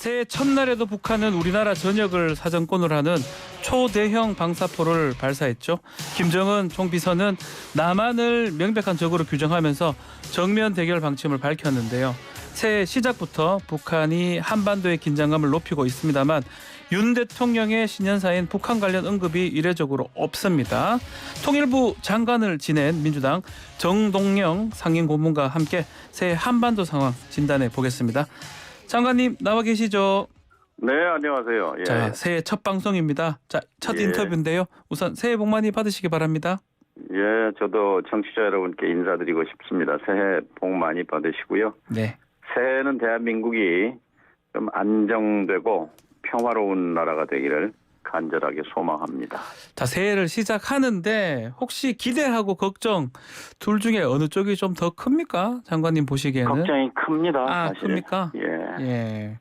새해 첫날에도 북한은 우리나라 전역을 사정권으로 하는 초대형 방사포를 발사했죠. 김정은 총비서는 남한을 명백한 적으로 규정하면서 정면 대결 방침을 밝혔는데요. 새해 시작부터 북한이 한반도의 긴장감을 높이고 있습니다만 윤 대통령의 신년사인 북한 관련 언급이 이례적으로 없습니다. 통일부 장관을 지낸 민주당 정동영 상임고문과 함께 새해 한반도 상황 진단해 보겠습니다. 장관님 나와 계시죠? 네, 안녕하세요. 예. 자, 새해 첫 방송입니다. 자, 첫 예. 인터뷰인데요. 우선 새해 복 많이 받으시기 바랍니다. 예, 저도 청취자 여러분께 인사드리고 싶습니다. 새해 복 많이 받으시고요. 네. 새해는 대한민국이 좀 안정되고 평화로운 나라가 되기를 간절하게 소망합니다. 자, 새해를 시작하는데 혹시 기대하고 걱정 둘 중에 어느 쪽이 좀 더 큽니까? 장관님 보시기에는. 걱정이 큽니다. 아, 사실. 큽니까? 예. 예.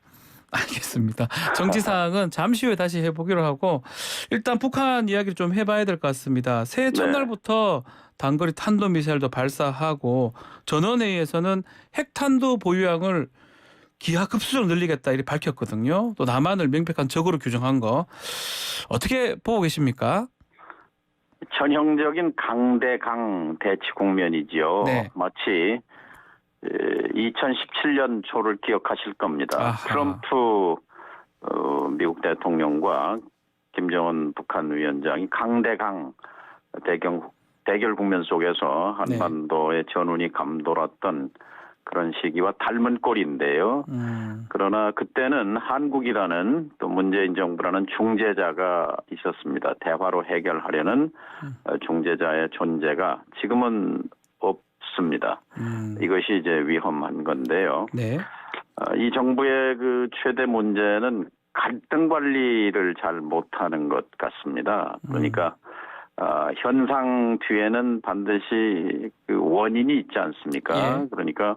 알겠습니다. 정치사항은 잠시 후에 다시 해보기로 하고 일단 북한 이야기를 좀 해봐야 될 것 같습니다. 새해 첫날부터 단거리 탄도미사일도 발사하고 전원회의에서는 핵탄두 보유량을 기하급수적으로 늘리겠다 이렇게 밝혔거든요. 또 남한을 명백한 적으로 규정한 거 어떻게 보고 계십니까? 전형적인 강대강 대치 국면이지요. 네. 마치 2017년 초를 기억하실 겁니다. 아하. 트럼프 미국 대통령과 김정은 북한 위원장이 강대강 대결 국면 속에서 한반도의 전운이 감돌았던 그런 시기와 닮은 꼴인데요. 그러나 그때는 한국이라는 또 문재인 정부라는 중재자가 있었습니다. 대화로 해결하려는 중재자의 존재가 지금은 없습니다. 이것이 이제 위험한 건데요. 네. 이 정부의 그 최대 문제는 갈등 관리를 잘 못하는 것 같습니다. 그러니까 현상 뒤에는 반드시 그 원인이 있지 않습니까? 예. 그러니까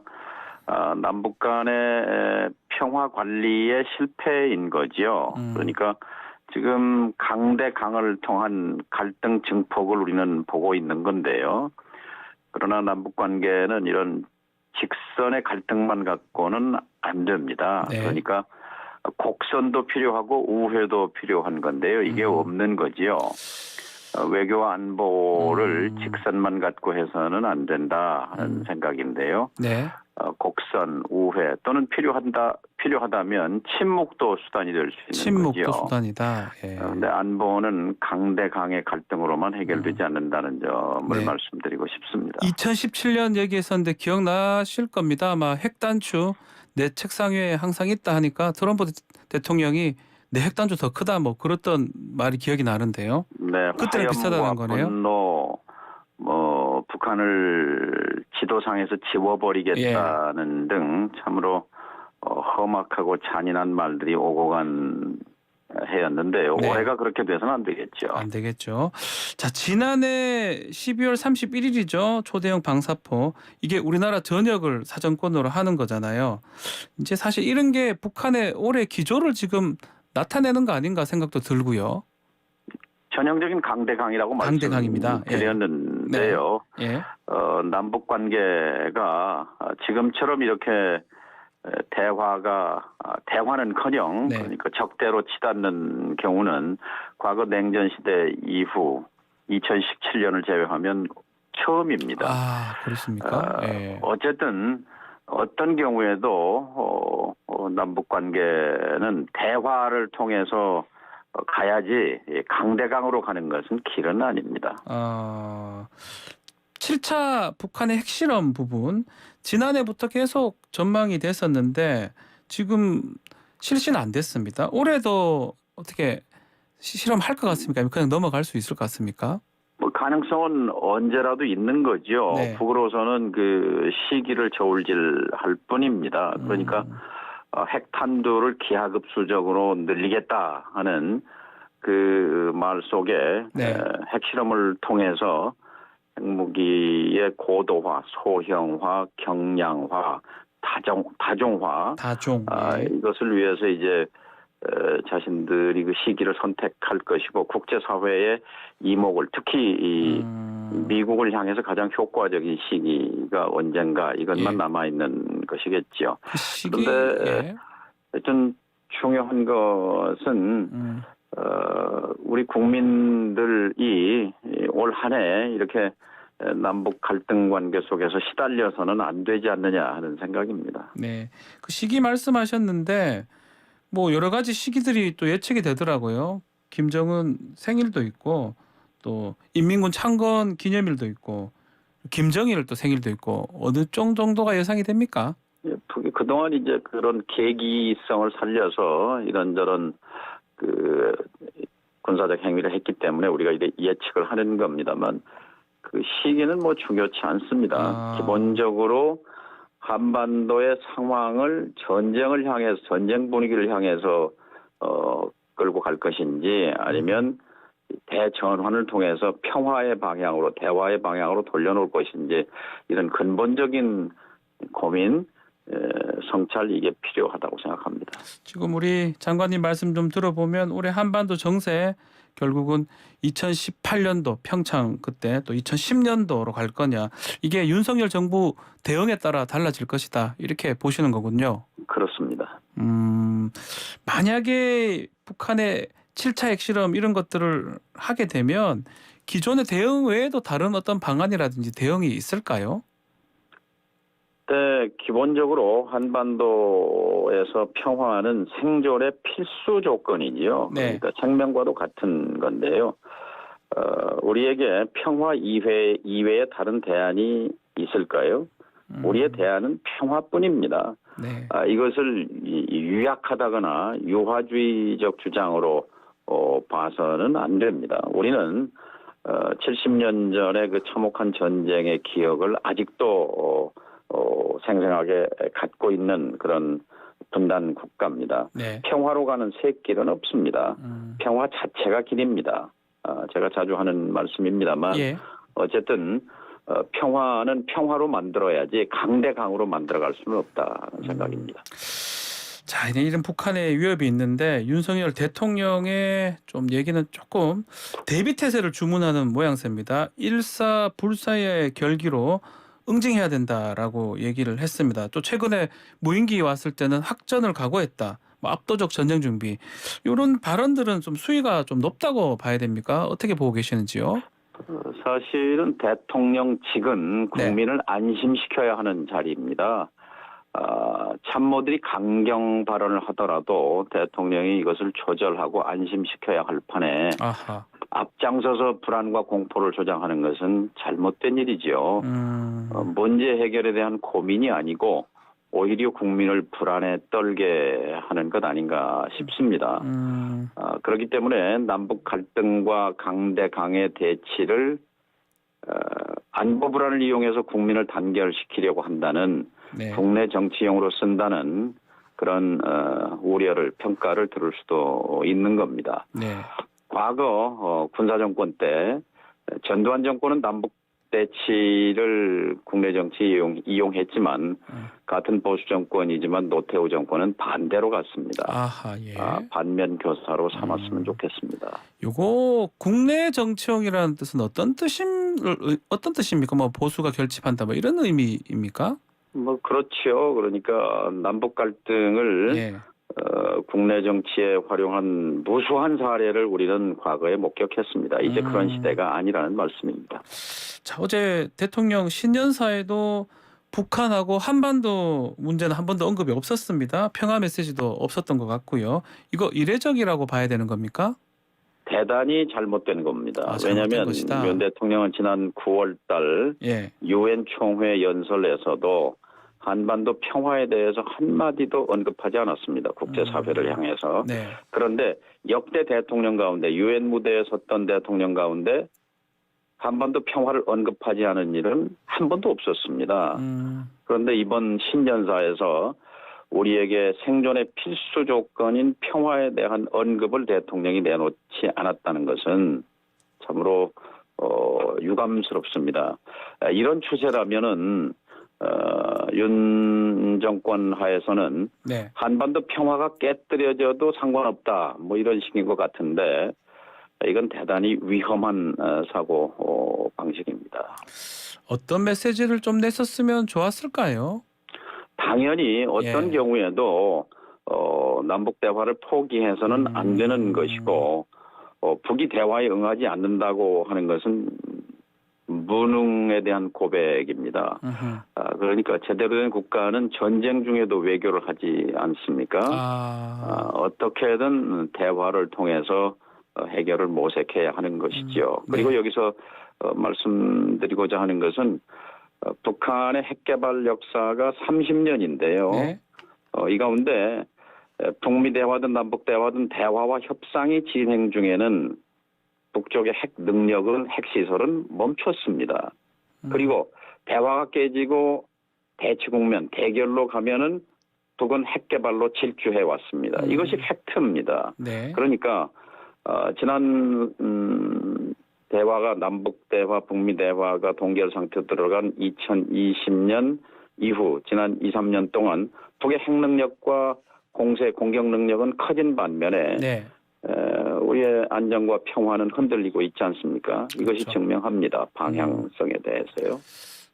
남북 간의 평화 관리의 실패인 거지요. 그러니까 지금 강대강을 통한 갈등 증폭을 우리는 보고 있는 건데요. 그러나 남북 관계는 이런 직선의 갈등만 갖고는 안 됩니다. 네. 그러니까 곡선도 필요하고 우회도 필요한 건데요. 이게 없는 거지요. 외교와 안보를 직선만 갖고 해서는 안 된다 하는 생각인데요. 네. 곡선, 우회 또는 필요하다면 침묵도 수단이 될 수 있는 침묵도 거죠. 수단이다. 예. 그런데 안보는 강대강의 갈등으로만 해결되지 않는다는 점을 네. 말씀드리고 싶습니다. 2017년 얘기했었는데 기억나실 겁니다. 아마 핵단추 내 책상 위에 항상 있다 하니까 트럼프 대통령이 내 핵단추 더 크다 뭐 그랬던 말이 기억이 나는데요. 네, 그때랑 비슷하다는 거네요. 분노, 북한을 지도상에서 지워버리겠다는 등 참으로 험악하고 잔인한 말들이 오고 간 해였는데요. 네. 올해가 그렇게 돼서는 안 되겠죠. 안 되겠죠. 자, 지난해 12월 31일이죠. 초대형 방사포. 이게 우리나라 전역을 사정권으로 하는 거잖아요. 이제 사실 이런 게 북한의 올해 기조를 지금 나타내는 거 아닌가 생각도 들고요. 전형적인 강대강이라고 강대강입니다. 말씀드렸는데요. 예. 남북 관계가 지금처럼 이렇게 대화는커녕 네. 그러니까 적대로 치닫는 경우는 과거 냉전 시대 이후 2017년을 제외하면 처음입니다. 아, 그렇습니까? 예. 어쨌든 어떤 경우에도 남북 관계는 대화를 통해서 가야지 강대강으로 가는 것은 길은 아닙니다. 7차 북한의 핵실험 부분 지난해부터 계속 전망이 됐었는데 지금 실시는 안 됐습니다. 올해도 어떻게 실험할 것 같습니까? 그냥 넘어갈 수 있을 것 같습니까? 가능성은 언제라도 있는 거죠. 네. 북으로서는 그 시기를 저울질할 뿐입니다. 그러니까 핵탄두를 기하급수적으로 늘리겠다 하는 그 말 속에 네. 핵실험을 통해서 핵무기의 고도화, 소형화, 경량화, 다종화, 예. 이것을 위해서 이제 자신들이 그 시기를 선택할 것이고 국제사회의 이목을 특히 이 미국을 향해서 가장 효과적인 시기가 언젠가 이것만 예. 남아 있는 것이겠죠. 그 시기 그런데 하여튼 중요한 것은 우리 국민들이 올 한 해 이렇게 남북 갈등 관계 속에서 시달려서는 안 되지 않느냐 하는 생각입니다. 네, 그 시기 말씀하셨는데 뭐 여러 가지 시기들이 또 예측이 되더라고요. 김정은 생일도 있고 또 인민군 창건 기념일도 있고 김정일 또 생일도 있고 어느 정도가 예상이 됩니까? 예, 그동안 이제 그런 계기성을 살려서 이런저런 그 군사적 행위를 했기 때문에 우리가 이제 예측을 하는 겁니다만 그 시기는 뭐 중요치 않습니다. 기본적으로 한반도의 상황을 전쟁을 향해서 전쟁 분위기를 향해서 끌고 갈 것인지 아니면 대전환을 통해서 평화의 방향으로 대화의 방향으로 돌려놓을 것인지 이런 근본적인 고민 성찰 이게 필요하다고 생각합니다. 지금 우리 장관님 말씀 좀 들어보면 올해 한반도 정세 결국은 2018년도 평창 그때 또 2010년도로 갈 거냐 이게 윤석열 정부 대응에 따라 달라질 것이다 이렇게 보시는 거군요. 그렇습니다. 만약에 북한의 7차 핵실험 이런 것들을 하게 되면 기존의 대응 외에도 다른 어떤 방안이라든지 대응이 있을까요? 네, 기본적으로 한반도에서 평화는 생존의 필수 조건이지요. 네. 그러니까 생명과도 같은 건데요. 우리에게 평화 이외에 다른 대안이 있을까요? 우리의 대안은 평화뿐입니다. 네. 이것을 유약하다거나 유화주의적 주장으로 봐서는 안 됩니다. 우리는 70년 전에 그 참혹한 전쟁의 기억을 아직도 생생하게 갖고 있는 그런 분단 국가입니다. 네. 평화로 가는 새 길은 없습니다. 평화 자체가 길입니다. 제가 자주 하는 말씀입니다만 예. 어쨌든 평화는 평화로 만들어야지 강대강으로 만들어갈 수는 없다는 생각입니다. 자, 이제 이런 북한의 위협이 있는데 윤석열 대통령의 좀 얘기는 조금 대비태세를 주문하는 모양새입니다. 일사불사의 결기로 응징해야 된다라고 얘기를 했습니다. 또 최근에 무인기 왔을 때는 학전을 각오했다. 뭐 압도적 전쟁 준비. 이런 발언들은 좀 수위가 좀 높다고 봐야 됩니까? 어떻게 보고 계시는지요? 사실은 대통령직은 국민을 안심시켜야 하는 자리입니다. 참모들이 강경 발언을 하더라도 대통령이 이것을 조절하고 안심시켜야 할 판에 아하. 앞장서서 불안과 공포를 조장하는 것은 잘못된 일이지요. 문제 해결에 대한 고민이 아니고 오히려 국민을 불안에 떨게 하는 것 아닌가 싶습니다. 그렇기 때문에 남북 갈등과 강대강의 대치를 안보 불안을 이용해서 국민을 단결시키려고 한다는 네. 국내 정치용으로 쓴다는 그런 우려를 평가를 들을 수도 있는 겁니다. 네. 과거 군사정권 때 전두환 정권은 남북 대치를 국내 정치에 이용했지만 같은 보수 정권이지만 노태우 정권은 반대로 갔습니다. 아하, 예. 반면 교사로 삼았으면 좋겠습니다. 요거 국내 정치용이라는 뜻은 어떤 뜻입니까? 뭐 보수가 결집한다 뭐 이런 의미입니까? 뭐 그렇죠. 그러니까 남북 갈등을 예. 국내 정치에 활용한 무수한 사례를 우리는 과거에 목격했습니다. 이제 그런 시대가 아니라는 말씀입니다. 자, 어제 대통령 신년사에도 북한하고 한반도 문제는 한 번도 언급이 없었습니다. 평화 메시지도 없었던 것 같고요. 이거 이례적이라고 봐야 되는 겁니까? 대단히 잘못된 겁니다. 잘못된 왜냐하면 것이다. 윤 대통령은 지난 9월 달 예. 유엔 총회 연설에서도 한반도 평화에 대해서 한마디도 언급하지 않았습니다. 국제사회를 향해서. 네. 그런데 역대 대통령 가운데 유엔 무대에 섰던 대통령 가운데 한반도 평화를 언급하지 않은 일은 한 번도 없었습니다. 그런데 이번 신년사에서 우리에게 생존의 필수 조건인 평화에 대한 언급을 대통령이 내놓지 않았다는 것은 참으로 유감스럽습니다. 이런 추세라면은 윤 정권 하에서는 네. 한반도 평화가 깨뜨려져도 상관없다 뭐 이런 식인 것 같은데 이건 대단히 위험한 사고 방식입니다. 어떤 메시지를 좀 냈었으면 좋았을까요? 당연히 어떤 경우에도 남북 대화를 포기해서는 안 되는 것이고 북이 대화에 응하지 않는다고 하는 것은 무능에 대한 고백입니다. 그러니까 제대로 된 국가는 전쟁 중에도 외교를 하지 않습니까? 어떻게든 대화를 통해서 해결을 모색해야 하는 것이죠. 그리고 네. 여기서 말씀드리고자 하는 것은 북한의 핵개발 역사가 30년인데요. 네. 이 가운데 북미 대화든 남북 대화든 대화와 협상이 진행 중에는 북쪽의 핵 능력은 핵시설은 멈췄습니다. 그리고 대화가 깨지고 대치 국면, 대결로 가면은 북은 핵 개발로 질주해 왔습니다. 이것이 팩트입니다. 네. 그러니까 지난 대화가 남북 대화, 북미 대화가 동결 상태로 들어간 2020년 이후 지난 2, 3년 동안 북의 핵 능력과 공격 능력은 커진 반면에 네. 우리의 안정과 평화는 흔들리고 있지 않습니까? 이것이 그렇죠. 증명합니다. 방향성에 대해서요.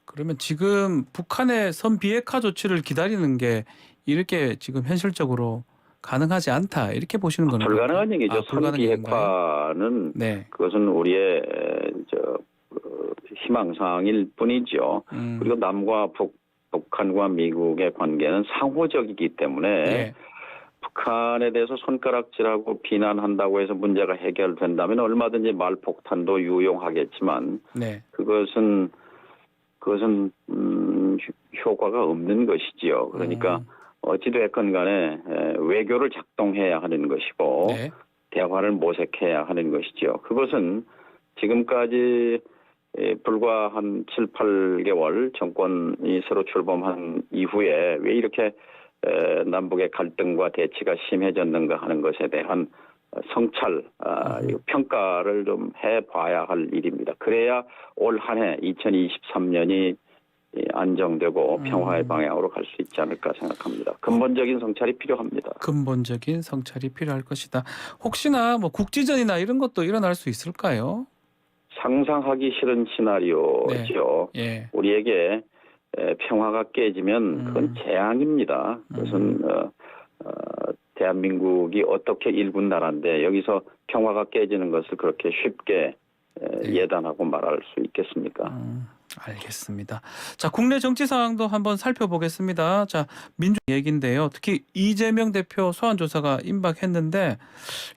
그러면 지금 북한의 선 비핵화 조치를 기다리는 게 이렇게 지금 현실적으로 가능하지 않다 이렇게 보시는 건가요? 불가능한 얘기죠. 선 불가능한 비핵화는 네. 그것은 우리의 희망사항일 뿐이죠. 그리고 남과 북한과 미국의 관계는 상호적이기 때문에 예. 북한에 대해서 손가락질하고 비난한다고 해서 문제가 해결된다면 얼마든지 말폭탄도 유용하겠지만 네. 그것은 효과가 없는 것이지요. 그러니까 어찌됐건 간에 외교를 작동해야 하는 것이고 네. 대화를 모색해야 하는 것이죠. 그것은 지금까지 불과 한 7, 8개월 정권이 새로 출범한 이후에 왜 이렇게 남북의 갈등과 대치가 심해졌는가 하는 것에 대한 성찰, 평가를 좀 해봐야 할 일입니다. 그래야 올 한 해 2023년이 안정되고 평화의 방향으로 갈 수 있지 않을까 생각합니다. 근본적인 성찰이 필요합니다. 근본적인 성찰이 필요할 것이다. 혹시나 뭐 국지전이나 이런 것도 일어날 수 있을까요? 상상하기 싫은 시나리오죠. 네. 예. 우리에게 평화가 깨지면 그건 재앙입니다. 그것은 대한민국이 어떻게 일군 나라인데 여기서 평화가 깨지는 것을 그렇게 쉽게 예단하고 말할 수 있겠습니까? 알겠습니다. 자, 국내 정치 상황도 한번 살펴보겠습니다. 자, 민주 얘기인데요. 특히 이재명 대표 소환 조사가 임박했는데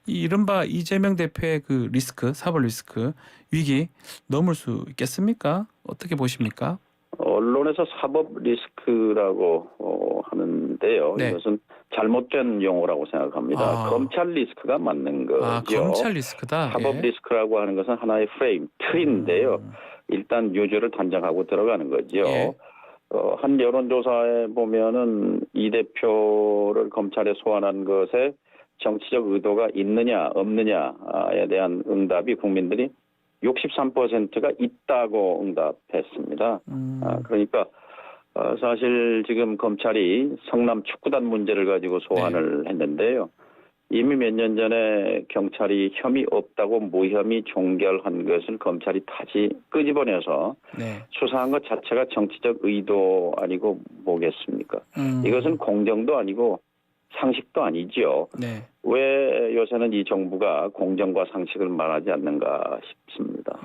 이 이른바 이재명 대표의 그 리스크, 사법 리스크 위기 넘을 수 있겠습니까? 어떻게 보십니까? 언론에서 사법 리스크라고 하는데요. 네. 이것은 잘못된 용어라고 생각합니다. 검찰 리스크가 맞는 거죠. 검찰 리스크다. 사법 예. 리스크라고 하는 것은 하나의 프레임, 틀인데요. 일단 유죄를 단정하고 들어가는 거죠. 예. 한 여론조사에 보면은 이 대표를 검찰에 소환한 것에 정치적 의도가 있느냐 없느냐에 대한 응답이 국민들이 63%가 있다고 응답했습니다. 그러니까 사실 지금 검찰이 성남 축구단 문제를 가지고 소환을 했는데요. 이미 몇 년 전에 경찰이 혐의 없다고 무혐의 종결한 것을 검찰이 다시 끄집어내서 수사한 것 자체가 정치적 의도 아니고 뭐겠습니까? 이것은 공정도 아니고 상식도 아니죠. 네. 왜 요새는 이 정부가 공정과 상식을 말하지 않는가 싶습니다.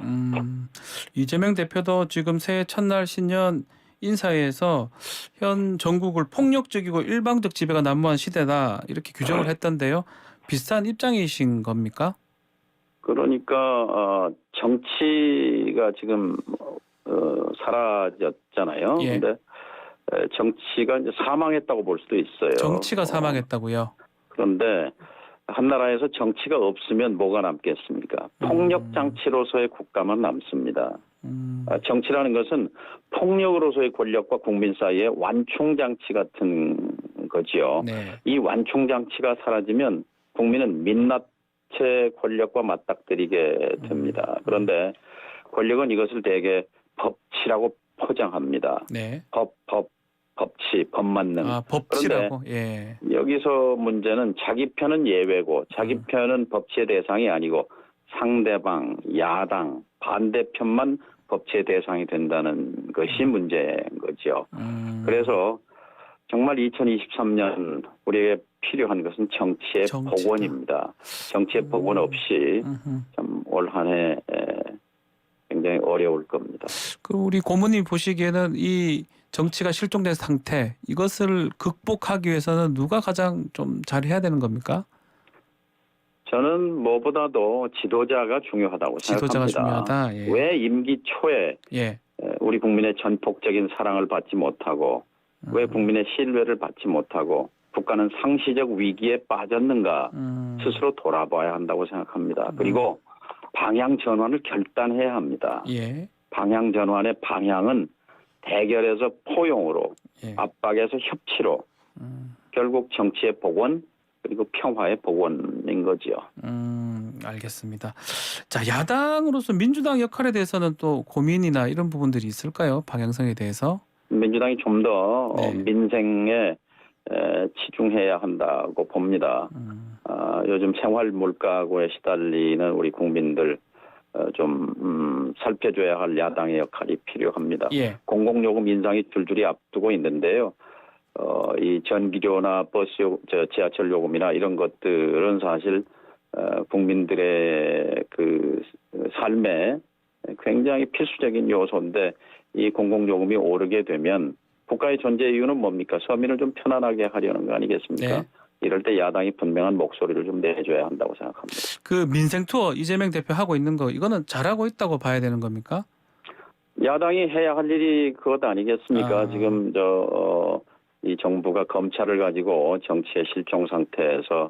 이재명 대표도 지금 새해 첫날 신년 인사에서 현 정국을 폭력적이고 일방적 지배가 난무한 시대다 이렇게 규정을 했던데요. 비슷한 입장이신 겁니까? 그러니까 정치가 지금 사라졌잖아요. 예. 근데 정치가 이제 사망했다고 볼 수도 있어요. 정치가 사망했다고요? 그런데 한 나라에서 정치가 없으면 뭐가 남겠습니까? 폭력 장치로서의 국가만 남습니다. 정치라는 것은 폭력으로서의 권력과 국민 사이의 완충 장치 같은 거지요. 네. 이 완충 장치가 사라지면 국민은 민낯의 권력과 맞닥뜨리게 됩니다. 그런데 권력은 이것을 대개 법치라고 포장합니다. 네. 법치, 법만능. 법치라고. 예. 여기서 문제는 자기 편은 예외고 자기 편은 법치의 대상이 아니고 상대방, 야당, 반대편만 법치의 대상이 된다는 것이 문제인 거죠. 그래서 정말 2023년 우리에게 필요한 것은 정치의 정치다. 복원입니다. 정치의 복원 없이 참 올 한 해 굉장히 어려울 겁니다. 그 우리 고모님 보시기에는 이 정치가 실종된 상태 이것을 극복하기 위해서는 누가 가장 좀 잘해야 되는 겁니까? 저는 무엇보다도 지도자가 중요하다고 지도자가 생각합니다. 중요하다. 예. 왜 임기 초에 예. 우리 국민의 전폭적인 사랑을 받지 못하고 왜 국민의 신뢰를 받지 못하고 국가는 상시적 위기에 빠졌는가 스스로 돌아봐야 한다고 생각합니다. 그리고 방향 전환을 결단해야 합니다. 예. 방향 전환의 방향은 대결에서 포용으로 예. 압박에서 협치로 결국 정치의 복원 그리고 평화의 복원인 거지요. 알겠습니다. 자, 야당으로서 민주당 역할에 대해서는 또 고민이나 이런 부분들이 있을까요? 방향성에 대해서? 민주당이 좀 더 네. 민생에 치중해야 한다고 봅니다. 요즘 생활 물가고에 시달리는 우리 국민들 좀 살펴줘야 할 야당의 역할이 필요합니다. 예. 공공요금 인상이 줄줄이 앞두고 있는데요. 이 전기료나 지하철 요금이나 이런 것들은 사실 국민들의 그 삶에 굉장히 필수적인 요소인데 이 공공요금이 오르게 되면 국가의 존재 이유는 뭡니까? 서민을 좀 편안하게 하려는 거 아니겠습니까? 네. 이럴 때 야당이 분명한 목소리를 좀 내줘야 한다고 생각합니다. 그 민생 투어 이재명 대표 하고 있는 거 이거는 잘하고 있다고 봐야 되는 겁니까? 야당이 해야 할 일이 그것 아니겠습니까? 지금 이 정부가 검찰을 가지고 정치의 실종 상태에서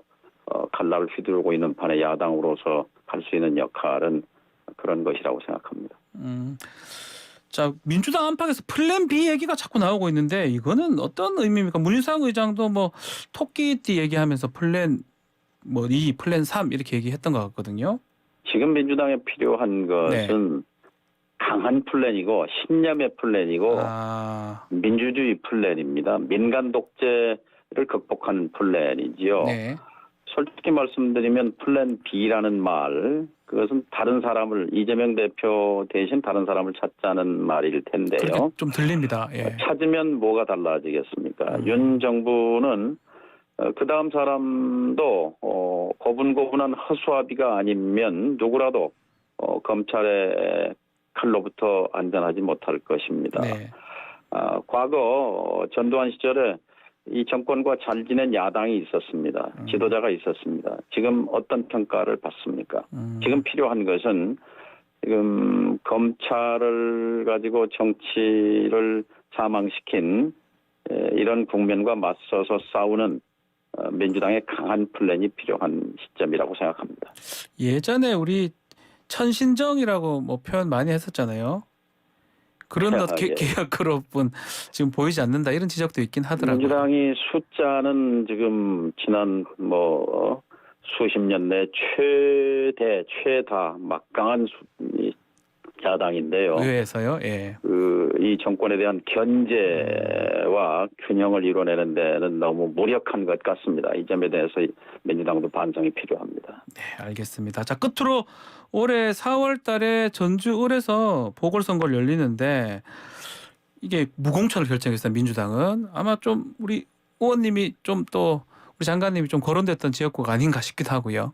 칼날을 휘두르고 있는 판에 야당으로서 할 수 있는 역할은 그런 것이라고 생각합니다. 자, 민주당 안팎에서 플랜 B 얘기가 자꾸 나오고 있는데 이거는 어떤 의미입니까? 문희상 의장도 뭐 토끼띠 얘기하면서 플랜 뭐 2, 플랜 3 이렇게 얘기했던 것 같거든요. 지금 민주당에 필요한 것은 강한 플랜이고 신념의 플랜이고 민주주의 플랜입니다. 민간 독재를 극복하는 플랜이지요. 네. 솔직히 말씀드리면 플랜 B라는 말 그것은 다른 사람을 이재명 대표 대신 다른 사람을 찾자는 말일 텐데요. 그렇게 좀 들립니다. 예. 찾으면 뭐가 달라지겠습니까? 윤 정부는 그 다음 사람도 고분고분한 허수아비가 아니면 누구라도 검찰의 칼로부터 안전하지 못할 것입니다. 네. 과거 전두환 시절에 이 정권과 잘 지낸 야당이 있었습니다. 지도자가 있었습니다. 지금 어떤 평가를 받습니까? 지금 필요한 것은 지금 검찰을 가지고 정치를 사망시킨 이런 국면과 맞서서 싸우는 민주당의 강한 플랜이 필요한 시점이라고 생각합니다. 예전에 우리 천신정이라고 뭐 표현 많이 했었잖아요. 그런 개혁 그룹은 지금 보이지 않는다 이런 지적도 있긴 하더라고요. 민주당이 숫자는 지금 지난 수십 년 내 최다 막강한 야당인데요. 의회에서요. 예. 이 정권에 대한 견제와 균형을 이뤄내는 데는 너무 무력한 것 같습니다. 이 점에 대해서 민주당도 반성이 필요합니다. 네, 알겠습니다. 자, 끝으로 올해 4월 달에 전주 을에서 보궐선거를 열리는데 이게 무공천을 결정했어요. 민주당은. 아마 좀 우리 의원님이 좀 또 우리 장관님이 좀 거론됐던 지역구가 아닌가 싶기도 하고요.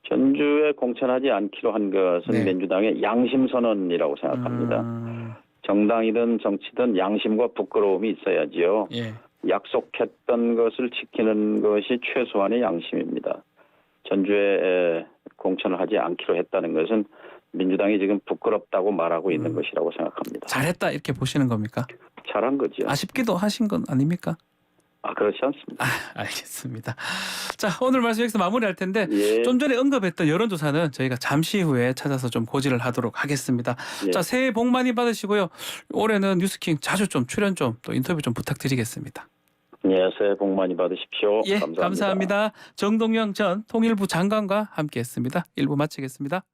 전주에 공천하지 않기로 한 것은 민주당의 양심선언이라고 생각합니다. 정당이든 정치든 양심과 부끄러움이 있어야지요. 예. 약속했던 것을 지키는 것이 최소한의 양심입니다. 전주에 공천을 하지 않기로 했다는 것은 민주당이 지금 부끄럽다고 말하고 있는 것이라고 생각합니다. 잘했다 이렇게 보시는 겁니까? 잘한 거죠. 아쉽기도 하신 건 아닙니까? 그렇지 않습니다. 알겠습니다. 자, 오늘 말씀 여기서 마무리할 텐데 예. 좀 전에 언급했던 여론조사는 저희가 잠시 후에 찾아서 좀 고지를 하도록 하겠습니다. 예. 자, 새해 복 많이 받으시고요. 올해는 뉴스킹 자주 좀 출연 좀 또 인터뷰 좀 부탁드리겠습니다. 예, 새해 복 많이 받으십시오. 예, 감사합니다. 감사합니다. 정동영 전 통일부 장관과 함께했습니다. 1부 마치겠습니다.